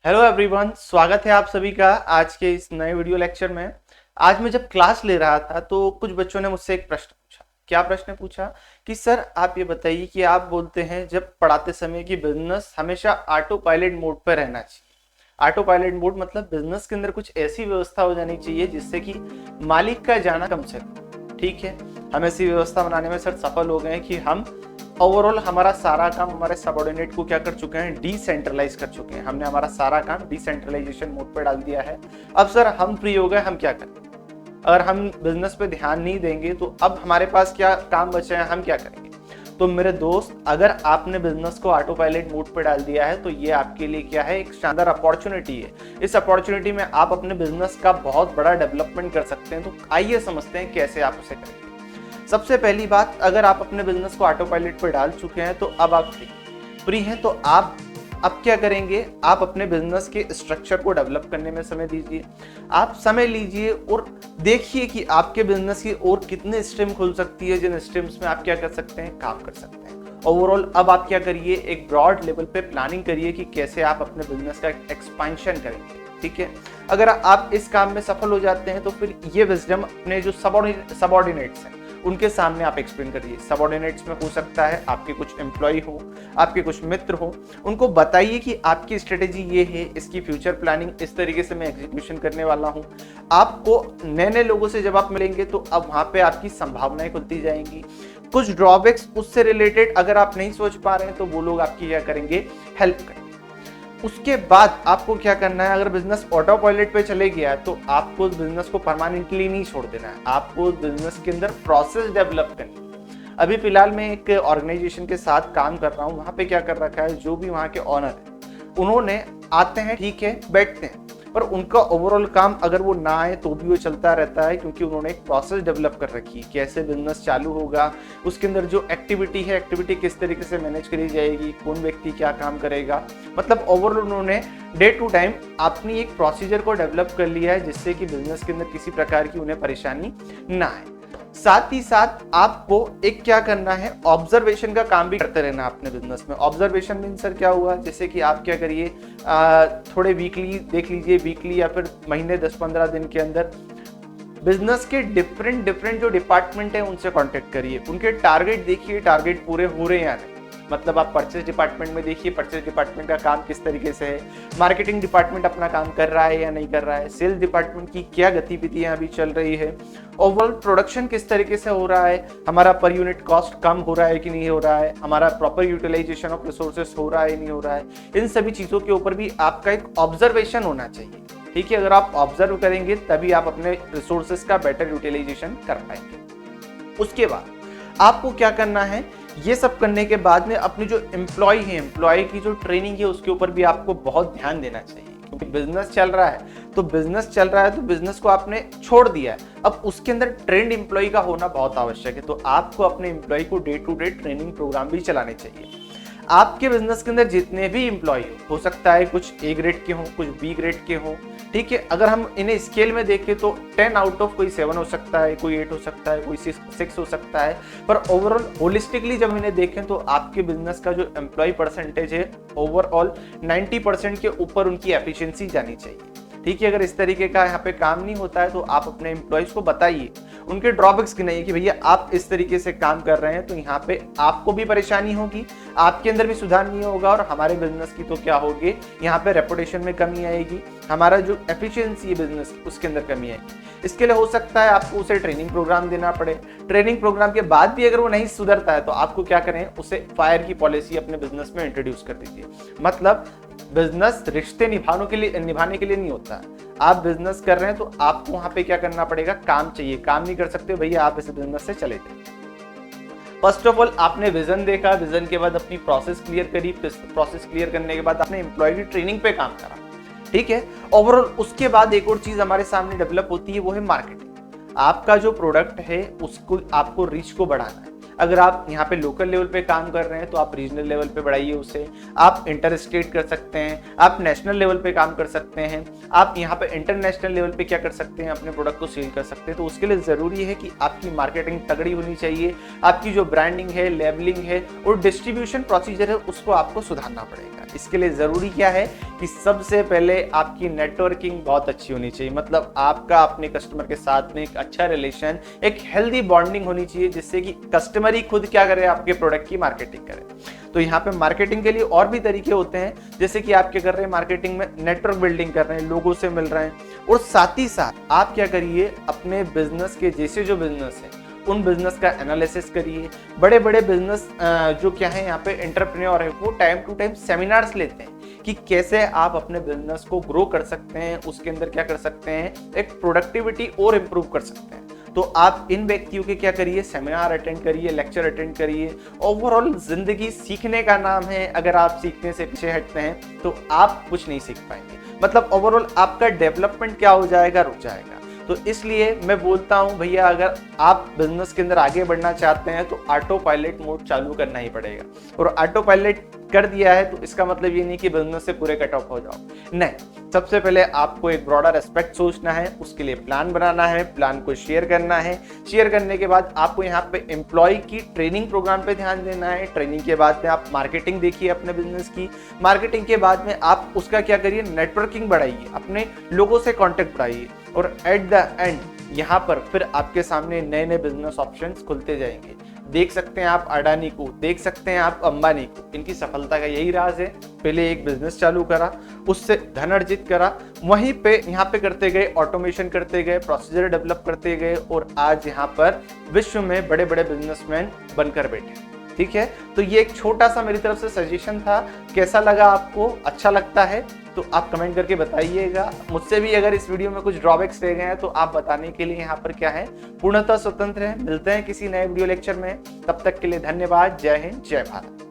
Hello everyone, स्वागत है आप सभी का आज के इस नए वीडियो लेक्चर में। आज मैं जब क्लास ले रहा था तो कुछ बच्चों ने मुझसे एक प्रश्न पूछा। क्या प्रश्न पूछा कि सर आप ये बताइए कि आप बोलते हैं जब पढ़ाते समय कि बिजनेस हमेशा ऑटो पायलट मोड पर रहना चाहिए। ऑटो पायलट मोड मतलब बिजनेस के अंदर कुछ ऐसी व्यवस्था हो जानी चाहिए जिससे कि मालिक का जाना कम से कम। ठीक है, हम ऐसी व्यवस्था बनाने में सर सफल हो गए हैं कि हम ओवरऑल हमारा सारा काम हमारे सबऑर्डिनेट को क्या कर चुके हैं, डिसेंट्रलाइज कर चुके हैं। हमने हमारा सारा काम डिसेंट्रलाइजेशन मोड पे डाल दिया है। अब सर हम फ्री हो गए, हम क्या करें? अगर हम बिजनेस पे ध्यान नहीं देंगे तो अब हमारे पास क्या काम बचे हैं, हम क्या करेंगे? तो मेरे दोस्त, अगर आपने बिजनेस को ऑटो पायलट मोड पे डाल दिया है तो ये आपके लिए क्या है, एक शानदार अपॉर्चुनिटी है। इस अपॉर्चुनिटी में आप अपने बिजनेस का बहुत बड़ा डेवलपमेंट कर सकते हैं। तो आइए समझते हैं कैसे आप उसे करेंगे। सबसे पहली बात, अगर आप अपने बिजनेस को ऑटो पायलट पर डाल चुके हैं तो अब आप फ्री हैं। तो आप अब क्या करेंगे, आप अपने बिजनेस के स्ट्रक्चर को डेवलप करने में समय दीजिए। आप समय लीजिए और देखिए कि आपके बिजनेस की और कितने स्ट्रीम खुल सकती है, जिन स्ट्रीम्स में आप क्या कर सकते हैं, काम कर सकते हैं। ओवरऑल अब आप क्या करिए, एक ब्रॉड लेवल पे प्लानिंग करिए कि कैसे आप अपने बिजनेस का एक्सपेंशन करेंगे। ठीक है, अगर आप इस काम में सफल हो जाते हैं तो फिर ये विजडम अपने जो सबऑर्डिनेट्स हैं उनके सामने आप एक्सप्लेन करिए। सबऑर्डिनेट्स में हो सकता है आपके कुछ एम्प्लॉय हो, आपके कुछ मित्र हो, उनको बताइए कि आपकी स्ट्रेटेजी ये है, इसकी फ्यूचर प्लानिंग इस तरीके से मैं एग्जीक्यूशन करने वाला हूँ। आपको नए नए लोगों से जब आप मिलेंगे तो अब वहां पे आपकी संभावनाएं खुलती जाएंगी। कुछ ड्रॉबैक्स उससे रिलेटेड अगर आप नहीं सोच पा रहे हैं तो वो लोग आपकी क्या करेंगे, हेल्प करेंगे। उसके बाद आपको क्या करना है, अगर बिजनेस ऑटो पायलट पे चले गया तो आपको बिजनेस को परमानेंटली नहीं छोड़ देना है, आपको बिजनेस के अंदर प्रोसेस डेवलप करनी है। अभी फिलहाल मैं एक ऑर्गेनाइजेशन के साथ काम कर रहा हूँ, वहां पे क्या कर रखा है, जो भी वहां के ऑनर है उन्होंने आते हैं, ठीक है, बैठते हैं, पर उनका ओवरऑल काम अगर वो ना आए तो भी वो चलता रहता है, क्योंकि उन्होंने एक प्रोसेस डेवलप कर रखी है कैसे बिजनेस चालू होगा, उसके अंदर जो एक्टिविटी है, एक्टिविटी किस तरीके से मैनेज करी जाएगी, कौन व्यक्ति क्या काम करेगा। मतलब ओवरऑल उन्होंने डे टू टाइम अपनी एक प्रोसीजर को डेवलप कर लिया है जिससे कि बिजनेस के अंदर किसी प्रकार की उन्हें परेशानी ना आए। साथ ही साथ आपको एक क्या करना है, ऑब्जर्वेशन का काम भी करते रहना अपने बिजनेस में। ऑब्जर्वेशन मीन सर क्या हुआ, जैसे कि आप क्या करिए, थोड़े वीकली देख लीजिए, वीकली या फिर महीने 10-15 दिन के अंदर बिजनेस के डिफरेंट डिफरेंट जो डिपार्टमेंट है उनसे कांटेक्ट करिए, उनके टारगेट देखिए, टारगेट पूरे हो रहे हैं या नहीं। मतलब आप परचेज डिपार्टमेंट में देखिए, परचेज डिपार्टमेंट का काम किस तरीके से है, मार्केटिंग डिपार्टमेंट अपना काम कर रहा है या नहीं कर रहा है, सेल्स डिपार्टमेंट की क्या गतिविधियां अभी चल रही है, ओवरऑल प्रोडक्शन किस तरीके से हो रहा है, हमारा पर यूनिट कॉस्ट कम हो रहा है कि नहीं हो रहा है, हमारा प्रॉपर यूटिलाइजेशन ऑफ रिसोर्सेस हो रहा है नहीं हो रहा है। इन सभी चीजों के ऊपर भी आपका एक ऑब्जर्वेशन होना चाहिए। ठीक है, अगर आप ऑब्जर्व करेंगे तभी आप अपने रिसोर्सेस का बेटर यूटिलाइजेशन कर पाएंगे। उसके बाद आपको क्या करना है, ये सब करने के बाद में अपनी जो एम्प्लॉय है, एम्प्लॉय की जो ट्रेनिंग है उसके ऊपर भी आपको बहुत ध्यान देना चाहिए, क्योंकि बिजनेस चल रहा है तो बिजनेस को आपने छोड़ दिया है, अब उसके अंदर ट्रेंड एम्प्लॉय का होना बहुत आवश्यक है। तो आपको अपने एम्प्लॉय को day to day training programme भी चलाने चाहिए। आपके बिजनेस के अंदर जितने भी एम्प्लॉय हो सकता है कुछ ए ग्रेड के हों, कुछ बी ग्रेड के हों। ठीक है, अगर हम इन्हें स्केल में देखें तो 10 आउट ऑफ कोई 7 हो सकता है, कोई 8 हो सकता है, कोई 6 हो सकता है, पर ओवरऑल होलिस्टिकली जब इन्हें देखें तो आपके बिजनेस का जो एम्प्लॉय परसेंटेज है ओवरऑल 90% के ऊपर उनकी एफिशिएंसी जानी चाहिए। ठीक है, अगर इस तरीके का यहाँ पे काम नहीं होता है तो आप अपने एम्प्लॉयज को बताइए, उनके ड्रॉबैक्स गिनाइए कि भैया आप इस तरीके से काम कर रहे हैं तो यहाँ पे आपको भी परेशानी होगी, आपके अंदर भी सुधार नहीं होगा और हमारे बिजनेस की तो क्या होगी, यहाँ पे रेपुटेशन में कमी आएगी, हमारा जो एफिशिएंसी है बिजनेस उसके अंदर कमी आएगी। इसके लिए हो सकता है आपको उसे ट्रेनिंग प्रोग्राम देना पड़े। ट्रेनिंग प्रोग्राम के बाद भी अगर वो नहीं सुधरता है तो आपको क्या करें, उसे फायर की पॉलिसी अपने बिजनेस में इंट्रोड्यूस कर दीजिए। मतलब बिजनेस रिश्ते निभाने के लिए नहीं होता है। आप बिजनेस कर रहे हैं तो आपको वहां पे क्या करना पड़ेगा, काम चाहिए, काम नहीं कर सकते भैया आप इस बिजनेस से चले जाए। फर्स्ट ऑफ ऑल आपने विजन देखा, विजन के बाद अपनी प्रोसेस क्लियर करी, प्रोसेस क्लियर करने के बाद आपने एम्प्लॉय की ट्रेनिंग पे काम करा। ठीक है, ओवरऑल उसके बाद एक और चीज हमारे सामने डेवलप होती है, वो है मार्केटिंग। आपका जो प्रोडक्ट है उसको आपको रीच को बढ़ाना है। अगर आप यहाँ पे लोकल लेवल पे काम कर रहे हैं तो आप रीजनल लेवल पे बढ़ाइए उसे, आप इंटर स्टेट कर सकते हैं, आप नेशनल लेवल पे काम कर सकते हैं, आप यहाँ पे इंटरनेशनल लेवल पे क्या कर सकते हैं, अपने प्रोडक्ट को सेल कर सकते हैं। तो उसके लिए जरूरी है कि आपकी मार्केटिंग तगड़ी होनी चाहिए, आपकी जो ब्रांडिंग है, लेबलिंग है और डिस्ट्रीब्यूशन प्रोसीजर है उसको आपको सुधारना पड़ेगा। इसके लिए जरूरी क्या है कि सबसे पहले आपकी नेटवर्किंग बहुत अच्छी होनी चाहिए, मतलब आपका अपने कस्टमर के साथ में एक अच्छा रिलेशन, एक हेल्दी बॉन्डिंग होनी चाहिए, जिससे कि कस्टमर ही खुद क्या करे, आपके प्रोडक्ट की मार्केटिंग करे। तो यहाँ पे मार्केटिंग के लिए और भी तरीके होते हैं, जैसे कि आप क्या कर रहे हैं, मार्केटिंग में नेटवर्क बिल्डिंग कर रहे हैं, लोगों से मिल रहे हैं, और साथ ही साथ आप क्या करिए, अपने बिजनेस के जैसे जो बिजनेस है उन बिजनेस का एनालिसिस करिए। बड़े बड़े बिजनेस जो क्या है यहाँ पे एंटरप्रेन्योर है, वो टाइम टू टाइम सेमिनार्स लेते हैं कि कैसे आप अपने बिजनेस को ग्रो कर सकते हैं, उसके अंदर क्या कर सकते हैं, एक प्रोडक्टिविटी और इम्प्रूव कर सकते हैं। तो आप इन व्यक्तियों के क्या करिए, सेमिनार अटेंड करिए, लेक्चर अटेंड करिए। ओवरऑल जिंदगी सीखने का नाम है, अगर आप सीखने से पीछे हटते हैं तो आप कुछ नहीं सीख पाएंगे, मतलब ओवरऑल आपका डेवलपमेंट क्या हो जाएगा, रुक जाएगा। तो इसलिए मैं बोलता हूं भैया, अगर आप बिजनेस के अंदर आगे बढ़ना चाहते हैं तो ऑटो पायलट मोड चालू करना ही पड़ेगा। और ऑटो पायलट कर दिया है तो इसका मतलब ये नहीं कि बिजनेस से पूरे कट ऑफ हो जाओ, नहीं। सबसे पहले आपको एक ब्रॉडर एस्पेक्ट सोचना है, उसके लिए प्लान बनाना है, प्लान को शेयर करना है। शेयर करने के बाद आपको यहाँ पे एम्प्लॉय की ट्रेनिंग प्रोग्राम पे ध्यान देना है। ट्रेनिंग के बाद में आप मार्केटिंग देखिए अपने बिजनेस की। मार्केटिंग के बाद में आप उसका क्या करिए, नेटवर्किंग बढ़ाइए, अपने लोगों से कॉन्टेक्ट बढ़ाइए। और एट द एंड यहाँ पर फिर आपके सामने नए नए बिजनेस ऑप्शंस खुलते जाएंगे। देख सकते हैं आप अडानी को, देख सकते हैं आप अंबानी को, इनकी सफलता का यही राज है। पहले एक बिजनेस चालू करा, उससे धन अर्जित करा, वहीं पे यहाँ पे करते गए, ऑटोमेशन करते गए, प्रोसीजर डेवलप करते गए, और आज यहाँ पर विश्व में बड़े बड़े बिजनेसमैन बनकर बैठे। ठीक है, तो ये एक छोटा सा मेरी तरफ से सजेशन था। कैसा लगा आपको, अच्छा लगता है तो आप कमेंट करके बताइएगा। मुझसे भी अगर इस वीडियो में कुछ ड्रॉबैक्स रह गए हैं तो आप बताने के लिए यहाँ पर क्या है, पूर्णतः स्वतंत्र है। मिलते हैं किसी नए वीडियो लेक्चर में, तब तक के लिए धन्यवाद। जय हिंद, जय भारत।